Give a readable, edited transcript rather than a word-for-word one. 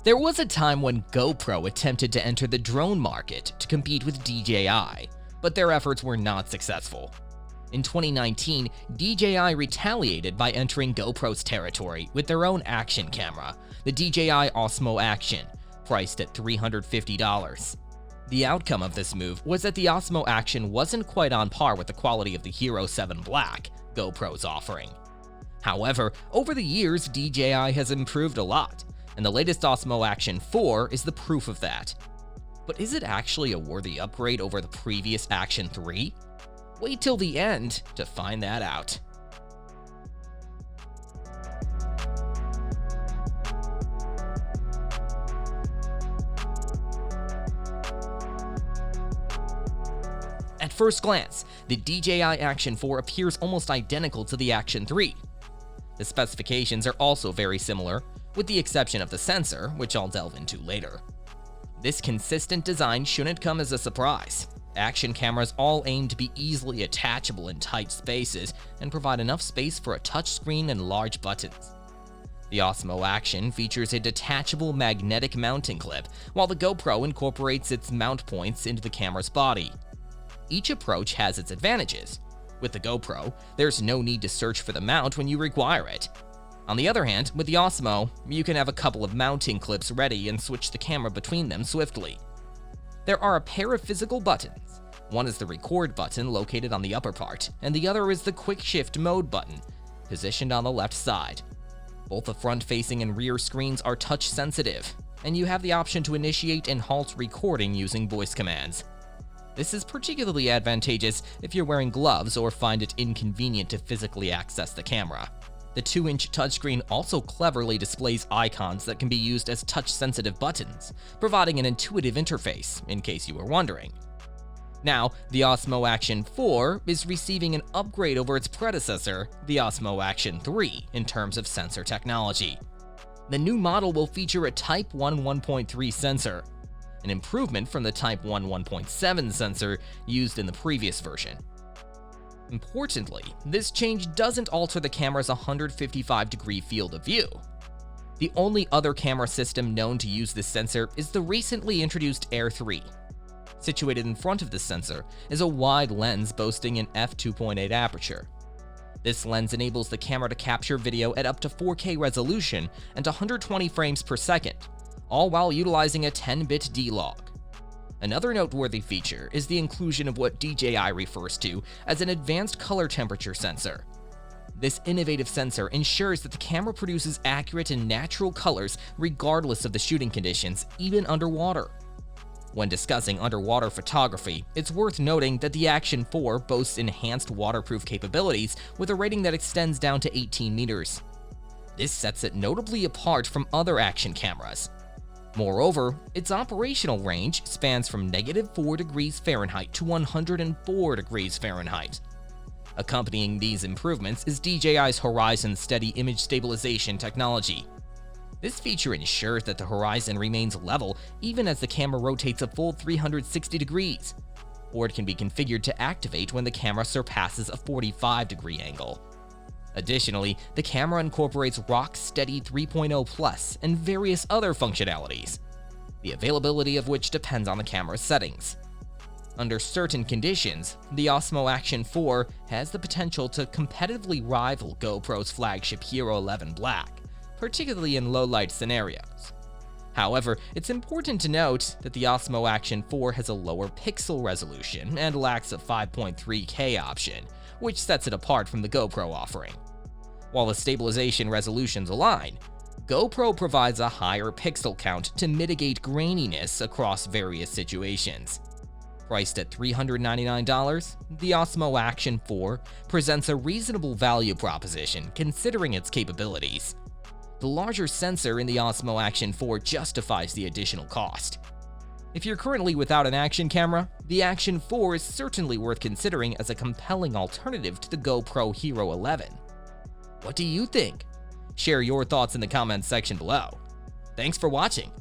There was a time when GoPro attempted to enter the drone market to compete with DJI, but their efforts were not successful. In 2019, DJI retaliated by entering GoPro's territory with their own action camera, the DJI Osmo Action, priced at $350. The outcome of this move was that the Osmo Action wasn't quite on par with the quality of the Hero 7 Black, GoPro's offering. However, over the years, DJI has improved a lot, and the latest Osmo Action 4 is the proof of that. But is it actually a worthy upgrade over the previous Action 3? Wait till the end to find that out. At first glance, the DJI Action 4 appears almost identical to the Action 3. The specifications are also very similar, with the exception of the sensor, which I'll delve into later. This consistent design shouldn't come as a surprise. Action cameras all aim to be easily attachable in tight spaces and provide enough space for a touchscreen and large buttons. The Osmo Action features a detachable magnetic mounting clip, while the GoPro incorporates its mount points into the camera's body. Each approach has its advantages. With the GoPro, there's no need to search for the mount when you require it. On the other hand, with the Osmo, you can have a couple of mounting clips ready and switch the camera between them swiftly. There are a pair of physical buttons. One is the record button located on the upper part, and the other is the quick shift mode button, positioned on the left side. Both the front-facing and rear screens are touch sensitive, and you have the option to initiate and halt recording using voice commands. This is particularly advantageous if you're wearing gloves or find it inconvenient to physically access the camera. The 2-inch touchscreen also cleverly displays icons that can be used as touch-sensitive buttons, providing an intuitive interface, in case you were wondering. Now, the Osmo Action 4 is receiving an upgrade over its predecessor, the Osmo Action 3, in terms of sensor technology. The new model will feature a Type 1 1.3 sensor, an improvement from the Type 1 1.7 sensor used in the previous version. Importantly, this change doesn't alter the camera's 155-degree field of view. The only other camera system known to use this sensor is the recently introduced Air 3. Situated in front of the sensor is a wide lens boasting an f2.8 aperture. This lens enables the camera to capture video at up to 4K resolution and 120 frames per second, all while utilizing a 10-bit D-Log. Another noteworthy feature is the inclusion of what DJI refers to as an advanced color temperature sensor. This innovative sensor ensures that the camera produces accurate and natural colors regardless of the shooting conditions, even underwater. When discussing underwater photography, it's worth noting that the Action 4 boasts enhanced waterproof capabilities with a rating that extends down to 18 meters. This sets it notably apart from other action cameras. Moreover, its operational range spans from -4 degrees Fahrenheit to 104 degrees Fahrenheit. Accompanying these improvements is DJI's Horizon Steady Image Stabilization technology. This feature ensures that the horizon remains level even as the camera rotates a full 360 degrees, or it can be configured to activate when the camera surpasses a 45-degree angle. Additionally, the camera incorporates Rock Steady 3.0 Plus and various other functionalities, the availability of which depends on the camera's settings. Under certain conditions, the Osmo Action 4 has the potential to competitively rival GoPro's flagship Hero 11 Black, particularly in low-light scenarios. However, it's important to note that the Osmo Action 4 has a lower pixel resolution and lacks a 5.3K option, which sets it apart from the GoPro offering. While the stabilization resolutions align, GoPro provides a higher pixel count to mitigate graininess across various situations. Priced at $399, the Osmo Action 4 presents a reasonable value proposition considering its capabilities. The larger sensor in the Osmo Action 4 justifies the additional cost. If you're currently without an action camera, the Action 4 is certainly worth considering as a compelling alternative to the GoPro Hero 11. What do you think? Share your thoughts in the comments section below. Thanks for watching.